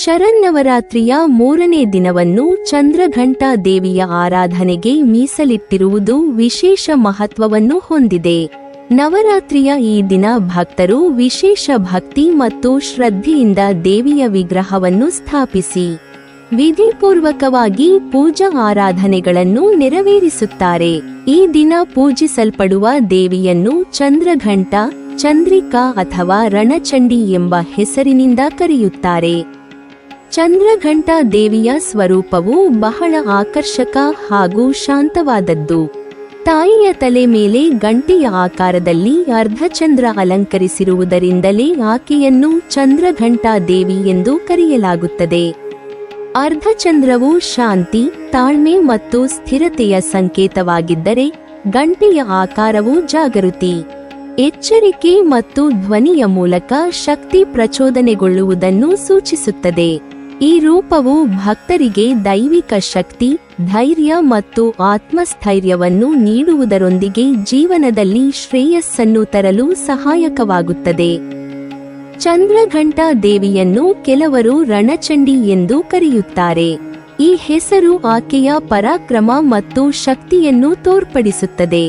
ಶರನ್ನವರಾತ್ರಿಯ 3ನೇ ದಿನವನ್ನು ಚಂದ್ರಘಂಟಾ ದೇವಿಯ ಆರಾಧನೆಗೆ ಮೀಸಲಿಟ್ಟಿರುವುದು ವಿಶೇಷ ಮಹತ್ವವನ್ನು ಹೊಂದಿದೆ. ನವರಾತ್ರಿಯ ಈ ದಿನ ಭಕ್ತರು ವಿಶೇಷ ಭಕ್ತಿ ಮತ್ತು ಶ್ರದ್ಧೆಯಿಂದ ದೇವಿಯ ವಿಗ್ರಹವನ್ನು ಸ್ಥಾಪಿಸಿ ವಿಧಿಪೂರ್ವಕವಾಗಿ ಪೂಜಾ ಆರಾಧನೆಗಳನ್ನು ನೆರವೇರಿಸುತ್ತಾರೆ. ಈ ದಿನ ಪೂಜಿಸಲ್ಪಡುವ ದೇವಿಯನ್ನು ಚಂದ್ರಘಂಟಾ, ಚಂದ್ರಿಕಾ ಅಥವಾ ರಣಚಂಡಿ ಎಂಬ ಹೆಸರಿನಿಂದ ಕರೆಯುತ್ತಾರೆ. ಚಂದ್ರಘಂಟಾ ದೇವಿಯ ಸ್ವರೂಪವು ಬಹಳ ಆಕರ್ಷಕ ಹಾಗೂ ಶಾಂತವಾದದ್ದು. ತಾಯಿಯ ತಲೆ ಮೇಲೆ ಗಂಟೆಯ ಆಕಾರದಲ್ಲಿ ಅರ್ಧಚಂದ್ರ ಅಲಂಕರಿಸಿರುವುದರಿಂದಲೇ ಆಕೆಯನ್ನು ಚಂದ್ರಘಂಟಾ ದೇವಿ ಎಂದು ಕರೆಯಲಾಗುತ್ತದೆ. ಅರ್ಧಚಂದ್ರವು ಶಾಂತಿ, ತಾಳ್ಮೆ ಮತ್ತು ಸ್ಥಿರತೆಯ ಸಂಕೇತವಾಗಿದ್ದರೆ, ಗಂಟೆಯ ಆಕಾರವು ಜಾಗೃತಿ, ಎಚ್ಚರಿಕೆ ಮತ್ತು ಧ್ವನಿಯ ಮೂಲಕ ಶಕ್ತಿ ಪ್ರಚೋದನೆಗೊಳ್ಳುವುದನ್ನು ಸೂಚಿಸುತ್ತದೆ. ಈ ರೂಪವು ಭಕ್ತರಿಗೆ ದೈವಿಕ ಶಕ್ತಿ, ಧೈರ್ಯ ಮತ್ತು ಆತ್ಮಸ್ಥೈರ್ಯವನ್ನು ನೀಡುವುದರೊಂದಿಗೆ ಜೀವನದಲ್ಲಿ ಶ್ರೇಯಸ್ಸನ್ನು ತರಲು ಸಹಾಯಕವಾಗುತ್ತದೆ. ಚಂದ್ರಘಂಟಾ ದೇವಿಯನ್ನು ಕೆಲವರು ರಣಚಂಡಿ ಎಂದು ಕರೆಯುತ್ತಾರೆ. ಈ ಹೆಸರು ಆಕೆಯ ಪರಾಕ್ರಮ ಮತ್ತು ಶಕ್ತಿಯನ್ನು ತೋರ್ಪಡಿಸುತ್ತದೆ.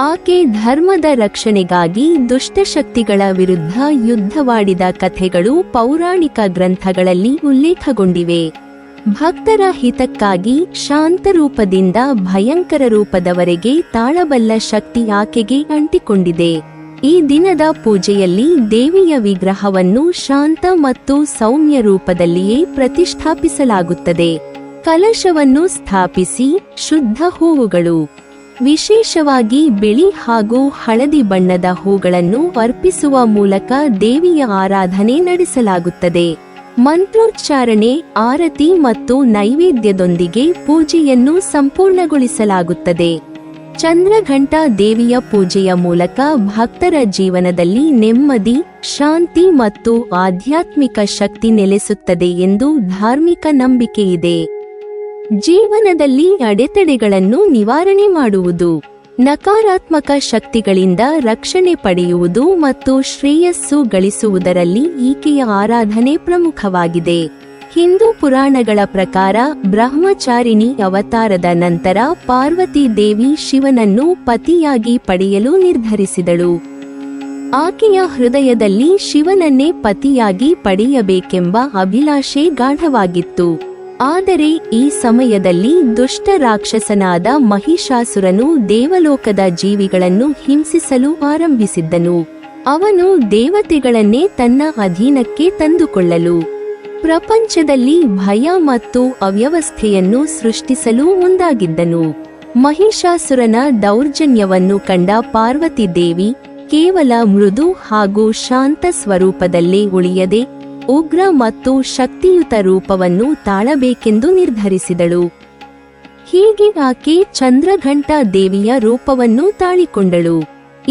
ಆಕೆ ಧರ್ಮದ ರಕ್ಷಣೆಗಾಗಿ ದುಷ್ಟಶಕ್ತಿಗಳ ವಿರುದ್ಧ ಯುದ್ಧವಾಡಿದ ಕಥೆಗಳು ಪೌರಾಣಿಕ ಗ್ರಂಥಗಳಲ್ಲಿ ಉಲ್ಲೇಖಗೊಂಡಿವೆ. ಭಕ್ತರ ಹಿತಕ್ಕಾಗಿ ಶಾಂತರೂಪದಿಂದ ಭಯಂಕರ ರೂಪದವರೆಗೆ ತಾಳಬಲ್ಲ ಶಕ್ತಿ ಆಕೆಗೆ ಅಂಟಿಕೊಂಡಿದೆ. ಈ ದಿನದ ಪೂಜೆಯಲ್ಲಿ ದೇವಿಯ ವಿಗ್ರಹವನ್ನು ಶಾಂತ ಮತ್ತು ಸೌಮ್ಯ ರೂಪದಲ್ಲಿಯೇ ಪ್ರತಿಷ್ಠಾಪಿಸಲಾಗುತ್ತದೆ. ಕಲಶವನ್ನು ಸ್ಥಾಪಿಸಿ ಶುದ್ಧ ಹೂವುಗಳು, ವಿಶೇಷವಾಗಿ ಬಿಳಿ ಹಾಗೂ ಹಳದಿ ಬಣ್ಣದ ಹೂಗಳನ್ನು ಅರ್ಪಿಸುವ ಮೂಲಕ ದೇವಿಯ ಆರಾಧನೆ ನಡೆಸಲಾಗುತ್ತದೆ. ಮಂತ್ರೋಚ್ಚಾರಣೆ, ಆರತಿ ಮತ್ತು ನೈವೇದ್ಯದೊಂದಿಗೆ ಪೂಜೆಯನ್ನು ಸಂಪೂರ್ಣಗೊಳಿಸಲಾಗುತ್ತದೆ. ಚಂದ್ರಘಂಟಾ ದೇವಿಯ ಪೂಜೆಯ ಮೂಲಕ ಭಕ್ತರ ಜೀವನದಲ್ಲಿ ನೆಮ್ಮದಿ, ಶಾಂತಿ ಮತ್ತು ಆಧ್ಯಾತ್ಮಿಕ ಶಕ್ತಿ ನೆಲೆಸುತ್ತದೆ ಎಂದು ಧಾರ್ಮಿಕ ನಂಬಿಕೆಯಿದೆ. ಜೀವನದಲ್ಲಿ ಅಡೆತಡೆಗಳನ್ನು ನಿವಾರಣೆ ಮಾಡುವುದು, ನಕಾರಾತ್ಮಕ ಶಕ್ತಿಗಳಿಂದ ರಕ್ಷಣೆ ಪಡೆಯುವುದು ಮತ್ತು ಶ್ರೇಯಸ್ಸು ಗಳಿಸುವುದರಲ್ಲಿ ಈಕೆಯ ಆರಾಧನೆ ಪ್ರಮುಖವಾಗಿದೆ. ಹಿಂದೂ ಪುರಾಣಗಳ ಪ್ರಕಾರ ಬ್ರಹ್ಮಚಾರಿಣಿ ಅವತಾರದ ನಂತರ ಪಾರ್ವತಿ ದೇವಿ ಶಿವನನ್ನು ಪತಿಯಾಗಿ ಪಡೆಯಲು ನಿರ್ಧರಿಸಿದಳು. ಆಕೆಯ ಹೃದಯದಲ್ಲಿ ಶಿವನನ್ನೇ ಪತಿಯಾಗಿ ಪಡೆಯಬೇಕೆಂಬ ಅಭಿಲಾಷೆ ಗಾಢವಾಗಿತ್ತು. ಆದರೆ ಈ ಸಮಯದಲ್ಲಿ ದುಷ್ಟ ರಾಕ್ಷಸನಾದ ಮಹಿಷಾಸುರನು ದೇವಲೋಕದ ಜೀವಿಗಳನ್ನು ಹಿಂಸಿಸಲು ಆರಂಭಿಸಿದ್ದನು. ಅವನು ದೇವತೆಗಳನ್ನೇ ತನ್ನ ಅಧೀನಕ್ಕೆ ತಂದುಕೊಳ್ಳಲು, ಪ್ರಪಂಚದಲ್ಲಿ ಭಯ ಮತ್ತು ಅವ್ಯವಸ್ಥೆಯನ್ನು ಸೃಷ್ಟಿಸಲು ಮುಂದಾಗಿದ್ದನು. ಮಹಿಷಾಸುರನ ದೌರ್ಜನ್ಯವನ್ನು ಕಂಡ ಪಾರ್ವತಿ ದೇವಿ ಕೇವಲ ಮೃದು ಹಾಗೂ ಶಾಂತ ಸ್ವರೂಪದಲ್ಲೇ ಉಳಿಯದೆ ಉಗ್ರ ಮತ್ತು ಶಕ್ತಿಯುತ ರೂಪವನ್ನು ತಾಳಬೇಕೆಂದು ನಿರ್ಧರಿಸಿದಳು. ಹೀಗೆ ಆಕೆ ಚಂದ್ರಘಂಟಾ ದೇವಿಯ ರೂಪವನ್ನು ತಾಳಿಕೊಂಡಳು.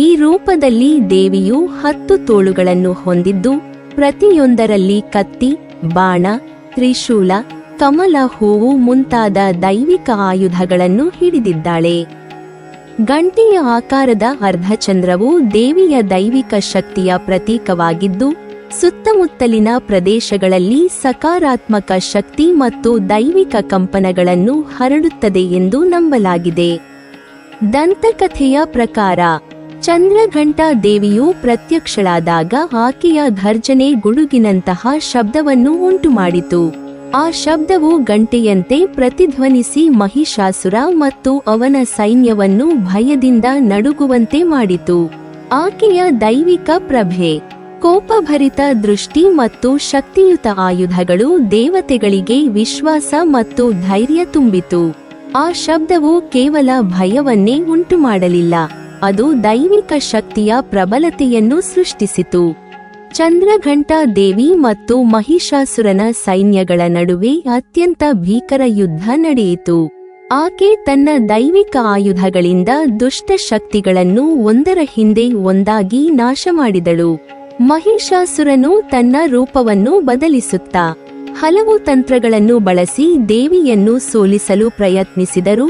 ಈ ರೂಪದಲ್ಲಿ ದೇವಿಯು 10 ತೋಳುಗಳನ್ನು ಹೊಂದಿದ್ದು, ಪ್ರತಿಯೊಂದರಲ್ಲಿ ಕತ್ತಿ, ಬಾಣ, ತ್ರಿಶೂಲ, ಕಮಲ ಹೂವು ಮುಂತಾದ ದೈವಿಕ ಆಯುಧಗಳನ್ನು ಹಿಡಿದಿದ್ದಾಳೆ. ಗಂಟೆಯ ಆಕಾರದ ಅರ್ಧಚಂದ್ರವು ದೇವಿಯ ದೈವಿಕ ಶಕ್ತಿಯ ಪ್ರತೀಕವಾಗಿದ್ದು, ಸುತ್ತಮುತ್ತಲಿನ ಪ್ರದೇಶಗಳಲ್ಲಿ ಸಕಾರಾತ್ಮಕ ಶಕ್ತಿ ಮತ್ತು ದೈವಿಕ ಕಂಪನಗಳನ್ನು ಹರಡುತ್ತದೆ ಎಂದು ನಂಬಲಾಗಿದೆ. ದಂತಕಥೆಯ ಪ್ರಕಾರ ಚಂದ್ರಘಂಟಾ ದೇವಿಯು ಪ್ರತ್ಯಕ್ಷಳಾದಾಗ ಆಕೆಯ ಘರ್ಜನೆ ಗುಡುಗಿನಂತಹ ಶಬ್ದವನ್ನು ಉಂಟುಮಾಡಿತು. ಆ ಶಬ್ದವು ಗಂಟೆಯಂತೆ ಪ್ರತಿಧ್ವನಿಸಿ ಮಹಿಷಾಸುರ ಮತ್ತು ಅವನ ಸೈನ್ಯವನ್ನು ಭಯದಿಂದ ನಡುಗುವಂತೆ ಮಾಡಿತು. ಆಕೆಯ ದೈವಿಕ ಪ್ರಭೆ, ಕೋಪಭರಿತ ದೃಷ್ಟಿ ಮತ್ತು ಶಕ್ತಿಯುತ ಆಯುಧಗಳು ದೇವತೆಗಳಿಗೆ ವಿಶ್ವಾಸ ಮತ್ತು ಧೈರ್ಯ ತುಂಬಿತು. ಆ ಶಬ್ದವು ಕೇವಲ ಭಯವನ್ನೇ ಉಂಟುಮಾಡಲಿಲ್ಲ, ಅದು ದೈವಿಕ ಶಕ್ತಿಯ ಪ್ರಬಲತೆಯನ್ನು ಸೃಷ್ಟಿಸಿತು. ಚಂದ್ರಘಂಟಾ ದೇವಿ ಮತ್ತು ಮಹಿಷಾಸುರನ ಸೈನ್ಯಗಳ ನಡುವೆ ಅತ್ಯಂತ ಭೀಕರ ಯುದ್ಧ ನಡೆಯಿತು. ಆಕೆ ತನ್ನ ದೈವಿಕ ಆಯುಧಗಳಿಂದ ದುಷ್ಟ ಶಕ್ತಿಗಳನ್ನು ಒಂದರ ಹಿಂದೆ ಒಂದಾಗಿ ನಾಶ ಮಾಡಿದಳು. ಮಹಿಷಾಸುರನು ತನ್ನ ರೂಪವನ್ನು ಬದಲಿಸುತ್ತಾ ಹಲವು ತಂತ್ರಗಳನ್ನು ಬಳಸಿ ದೇವಿಯನ್ನು ಸೋಲಿಸಲು ಪ್ರಯತ್ನಿಸಿದರೂ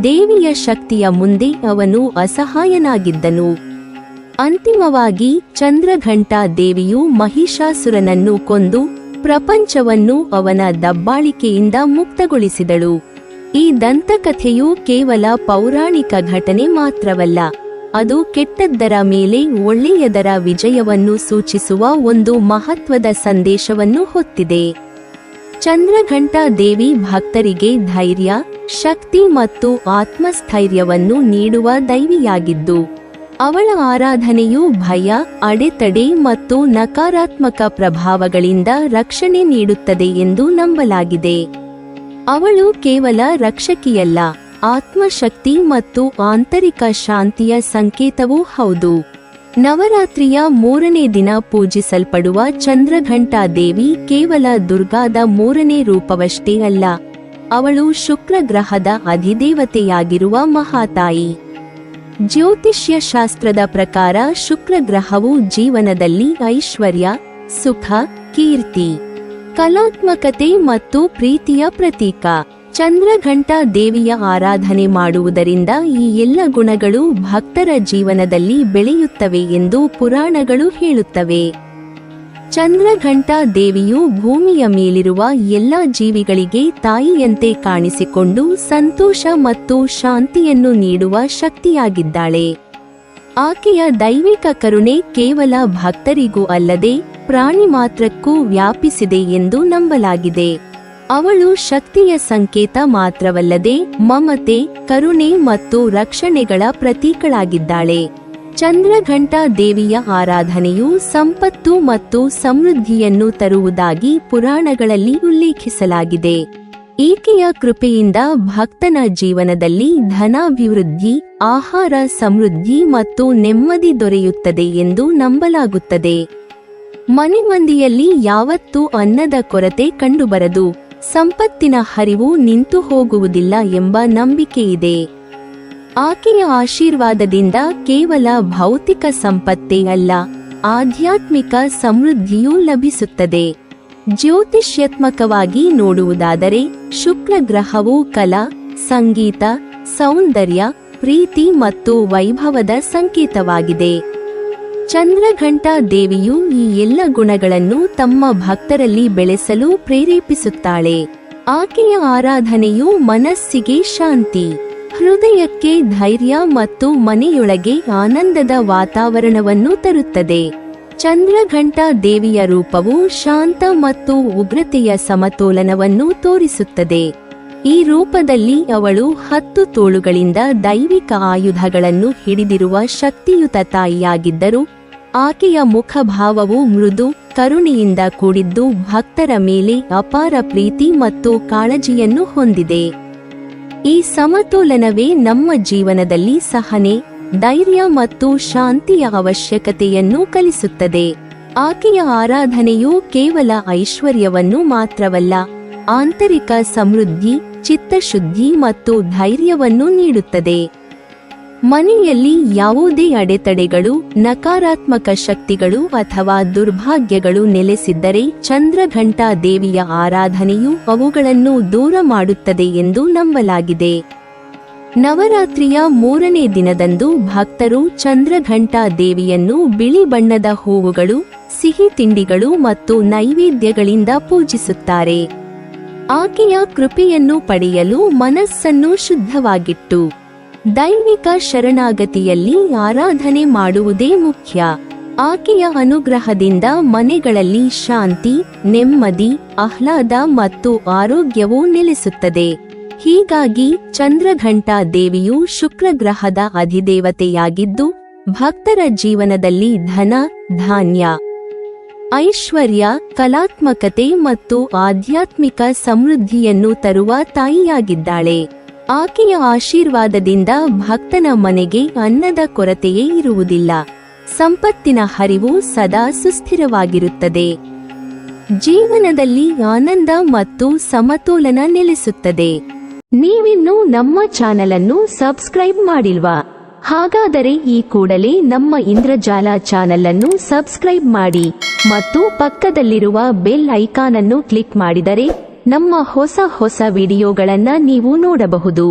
ದೇವಿಯ ಶಕ್ತಿಯ ಮುಂದೆ ಅವನು ಅಸಹಾಯನಾಗಿದ್ದನು. ಅಂತಿಮವಾಗಿ ಚಂದ್ರಘಂಟಾ ದೇವಿಯು ಮಹಿಷಾಸುರನನ್ನು ಕೊಂದು ಪ್ರಪಂಚವನ್ನು ಅವನ ದಬ್ಬಾಳಿಕೆಯಿಂದ ಮುಕ್ತಗೊಳಿಸಿದಳು. ಈ ದಂತಕಥೆಯು ಕೇವಲ ಪೌರಾಣಿಕ ಘಟನೆ ಮಾತ್ರವಲ್ಲ, ಅದು ಕೆಟ್ಟದ್ದರ ಮೇಲೆ ಒಳ್ಳೆಯದರ ವಿಜಯವನ್ನು ಸೂಚಿಸುವ ಒಂದು ಮಹತ್ವದ ಸಂದೇಶವನ್ನು ಹೊತ್ತಿದೆ. ಚಂದ್ರಘಂಟಾ ದೇವಿ ಭಕ್ತರಿಗೆ ಧೈರ್ಯ, ಶಕ್ತಿ ಮತ್ತು ಆತ್ಮಸ್ಥೈರ್ಯವನ್ನು ನೀಡುವ ದೈವಿಯಾಗಿದ್ದು, ಅವಳ ಆರಾಧನೆಯು ಭಯ, ಅಡೆತಡೆ ಮತ್ತು ನಕಾರಾತ್ಮಕ ಪ್ರಭಾವಗಳಿಂದ ರಕ್ಷಣೆ ನೀಡುತ್ತದೆ ಎಂದು ನಂಬಲಾಗಿದೆ. ಅವಳು ಕೇವಲ ರಕ್ಷಕಿಯಲ್ಲ, ಆತ್ಮಶಕ್ತಿ ಮತ್ತು ಆಂತರಿಕ ಶಾಂತಿಯ ಸಂಕೇತವೂ ಹೌದು. ನವರಾತ್ರಿಯ 3ನೇ ದಿನ ಪೂಜಿಸಲ್ಪಡುವ ಚಂದ್ರಘಂಟಾ ದೇವಿ ಕೇವಲ ದುರ್ಗಾದ 3ನೇ ರೂಪವಷ್ಟೇ ಅಲ್ಲ, ಅವಳು ಶುಕ್ರ ಗ್ರಹದ ಅಧಿದೇವತೆಯಾಗಿರುವ ಮಹಾತಾಯಿ. ಜ್ಯೋತಿಷ್ಯ ಶಾಸ್ತ್ರದ ಪ್ರಕಾರ ಶುಕ್ರ ಗ್ರಹವು ಜೀವನದಲ್ಲಿ ಐಶ್ವರ್ಯ, ಸುಖ, ಕೀರ್ತಿ, ಕಲಾತ್ಮಕತೆ ಮತ್ತು ಪ್ರೀತಿಯ ಪ್ರತೀಕ. ಚಂದ್ರಘಂಟಾ ದೇವಿಯ ಆರಾಧನೆ ಮಾಡುವುದರಿಂದ ಈ ಎಲ್ಲ ಗುಣಗಳು ಭಕ್ತರ ಜೀವನದಲ್ಲಿ ಬೆಳೆಯುತ್ತವೆ ಎಂದು ಪುರಾಣಗಳು ಹೇಳುತ್ತವೆ. ಚಂದ್ರಘಂಟಾ ದೇವಿಯು ಭೂಮಿಯ ಮೇಲಿರುವ ಎಲ್ಲ ಜೀವಿಗಳಿಗೆ ತಾಯಿಯಂತೆ ಕಾಣಿಸಿಕೊಂಡು ಸಂತೋಷ ಮತ್ತು ಶಾಂತಿಯನ್ನು ನೀಡುವ ಶಕ್ತಿಯಾಗಿದ್ದಾಳೆ. ಆಕೆಯ ದೈವಿಕ ಕರುಣೆ ಕೇವಲ ಭಕ್ತರಿಗೂ ಅಲ್ಲದೆ ಪ್ರಾಣಿ ಮಾತ್ರಕ್ಕೂ ವ್ಯಾಪಿಸಿದೆ ಎಂದು ನಂಬಲಾಗಿದೆ. ಅವಳು ಶಕ್ತಿಯ ಸಂಕೇತ ಮಾತ್ರವಲ್ಲದೆ ಮಮತೆ, ಕರುಣೆ ಮತ್ತು ರಕ್ಷಣೆಗಳ ಪ್ರತೀಕಳಾಗಿದ್ದಾಳೆ. ಚಂದ್ರಘಂಟಾ ದೇವಿಯ ಆರಾಧನೆಯು ಸಂಪತ್ತು ಮತ್ತು ಸಮೃದ್ಧಿಯನ್ನು ತರುವುದಾಗಿ ಪುರಾಣಗಳಲ್ಲಿ ಉಲ್ಲೇಖಿಸಲಾಗಿದೆ. ಈಕೆಯ ಕೃಪೆಯಿಂದ ಭಕ್ತನ ಜೀವನದಲ್ಲಿ ಧನಾಭಿವೃದ್ಧಿ, ಆಹಾರ ಸಮೃದ್ಧಿ ಮತ್ತು ನೆಮ್ಮದಿ ದೊರೆಯುತ್ತದೆ ಎಂದು ನಂಬಲಾಗುತ್ತದೆ. ಮನೆ ಮಂದಿಯಲ್ಲಿ ಯಾವತ್ತೂ ಅನ್ನದ ಕೊರತೆ ಕಂಡುಬರದು, ಸಂಪತ್ತಿನ ಹರಿವು ನಿಂತು ಹೋಗುವುದಿಲ್ಲ ಎಂಬ ನಂಬಿಕೆಯಿದೆ. ಆಕೆಯ ಆಶೀರ್ವಾದದಿಂದ ಕೇವಲ ಭೌತಿಕ ಸಂಪತ್ತೇ ಅಲ್ಲ, ಆಧ್ಯಾತ್ಮಿಕ ಸಮೃದ್ಧಿಯೂ ಲಭಿಸುತ್ತದೆ. ಜ್ಯೋತಿಷ್ಯಾತ್ಮಕವಾಗಿ ನೋಡುವುದಾದರೆ ಶುಕ್ರ ಗ್ರಹವು ಕಲಾ, ಸಂಗೀತ, ಸೌಂದರ್ಯ, ಪ್ರೀತಿ ಮತ್ತು ವೈಭವದ ಸಂಕೇತವಾಗಿದೆ. ಚಂದ್ರಘಂಟಾ ದೇವಿಯು ಈ ಎಲ್ಲ ಗುಣಗಳನ್ನು ತಮ್ಮ ಭಕ್ತರಲ್ಲಿ ಬೆಳೆಸಲು ಪ್ರೇರೇಪಿಸುತ್ತಾಳೆ. ಆಕೆಯ ಆರಾಧನೆಯು ಮನಸ್ಸಿಗೆ ಶಾಂತಿ, ಹೃದಯಕ್ಕೆ ಧೈರ್ಯ ಮತ್ತು ಮನೆಯೊಳಗೆ ಆನಂದದ ವಾತಾವರಣವನ್ನು ತರುತ್ತದೆ. ಚಂದ್ರಘಂಟಾ ದೇವಿಯ ರೂಪವು ಶಾಂತ ಮತ್ತು ಉಗ್ರತೆಯ ಸಮತೋಲನವನ್ನು ತೋರಿಸುತ್ತದೆ. ಈ ರೂಪದಲ್ಲಿ ಅವಳು 10 ತೋಳುಗಳಿಂದ ದೈವಿಕ ಆಯುಧಗಳನ್ನು ಹಿಡಿದಿರುವ ಶಕ್ತಿಯುತ ತಾಯಿಯಾಗಿದ್ದರು. ಆಕೆಯ ಮುಖಭಾವವು ಮೃದು, ಕರುಣೆಯಿಂದ ಕೂಡಿದ್ದು ಭಕ್ತರ ಮೇಲೆ ಅಪಾರ ಪ್ರೀತಿ ಮತ್ತು ಕಾಳಜಿಯನ್ನು ಹೊಂದಿದೆ. ಈ ಸಮತೋಲನವೇ ನಮ್ಮ ಜೀವನದಲ್ಲಿ ಸಹನೆ, ಧೈರ್ಯ ಮತ್ತು ಶಾಂತಿಯ ಅವಶ್ಯಕತೆಯನ್ನು ಕಲಿಸುತ್ತದೆ. ಆಕೆಯ ಆರಾಧನೆಯು ಕೇವಲ ಐಶ್ವರ್ಯವನ್ನು ಮಾತ್ರವಲ್ಲ, ಆಂತರಿಕ ಸಮೃದ್ಧಿ, ಚಿತ್ತಶುದ್ಧಿ ಮತ್ತು ಧೈರ್ಯವನ್ನು ನೀಡುತ್ತದೆ. ಮನೆಯಲ್ಲಿ ಯಾವುದೇ ಅಡೆತಡೆಗಳು, ನಕಾರಾತ್ಮಕ ಶಕ್ತಿಗಳು ಅಥವಾ ದುರ್ಭಾಗ್ಯಗಳು ನೆಲೆಸಿದ್ದರೆ ಚಂದ್ರಘಂಟಾ ದೇವಿಯ ಆರಾಧನೆಯು ಅವುಗಳನ್ನು ದೂರ ಮಾಡುತ್ತದೆ ಎಂದು ನಂಬಲಾಗಿದೆ. ನವರಾತ್ರಿಯ 3ನೇ ದಿನದಂದು ಭಕ್ತರು ಚಂದ್ರಘಂಟಾ ದೇವಿಯನ್ನು ಬಿಳಿ ಬಣ್ಣದ ಹೂವುಗಳು, ಸಿಹಿ ತಿಂಡಿಗಳು ಮತ್ತು ನೈವೇದ್ಯಗಳಿಂದ ಪೂಜಿಸುತ್ತಾರೆ. ಆಕೆಯ ಕೃಪೆಯನ್ನು ಪಡೆಯಲು ಮನಸ್ಸನ್ನು ಶುದ್ಧವಾಗಿಟ್ಟು ದೈವಿಕ ಶರಣಾಗತಿಯಲ್ಲಿ ಆರಾಧನೆ ಮಾಡುವುದೇ ಮುಖ್ಯ. ಆಕೆಯ ಅನುಗ್ರಹದಿಂದ ಮನೆಗಳಲ್ಲಿ ಶಾಂತಿ, ನೆಮ್ಮದಿ, ಆಹ್ಲಾದ ಮತ್ತು ಆರೋಗ್ಯವು ನೆಲೆಸುತ್ತದೆ. ಹೀಗಾಗಿ ಚಂದ್ರಘಂಟಾ ದೇವಿಯು ಶುಕ್ರ ಗ್ರಹದ ಅಧಿದೇವತೆಯಾಗಿದ್ದು, ಭಕ್ತರ ಜೀವನದಲ್ಲಿ ಧನ, ಧಾನ್ಯ, ಐಶ್ವರ್ಯ, ಕಲಾತ್ಮಕತೆ ಮತ್ತು ಆಧ್ಯಾತ್ಮಿಕ ಸಮೃದ್ಧಿಯನ್ನು ತರುವ ತಾಯಿಯಾಗಿದ್ದಾಳೆ. ಆಕೆಯ ಆಶೀರ್ವಾದದಿಂದ ಭಕ್ತನ ಮನೆಗೆ ಅನ್ನದ ಕೊರತೆಯೇ ಇರುವುದಿಲ್ಲ, ಸಂಪತ್ತಿನ ಹರಿವು ಸದಾ ಸುಸ್ಥಿರವಾಗಿರುತ್ತದೆ. ಜೀವನದಲ್ಲಿ ಆನಂದ ಮತ್ತು ಸಮತೋಲನ ನೆಲೆಸುತ್ತದೆ. ನೀವಿನ್ನೂ ನಮ್ಮ ಚಾನೆಲ್ ಅನ್ನು ಸಬ್ಸ್ಕ್ರೈಬ್ ಮಾಡಿಲ್ವಾ? ಹಾಗಾದರೆ ಈ ಕೂಡಲೇ ನಮ್ಮ ಇಂದ್ರಜಾಲ ಚಾನೆಲ್ ಅನ್ನು ಸಬ್ಸ್ಕ್ರೈಬ್ ಮಾಡಿ ಮತ್ತು ಪಕ್ಕದಲ್ಲಿರುವ ಬೆಲ್ ಐಕಾನ್ ಅನ್ನು ಕ್ಲಿಕ್ ಮಾಡಿದರೆ ನಮ್ಮ ಹೊಸ ವಿಡಿಯೋಗಳನ್ನು ನೀವು ನೋಡಬಹುದು.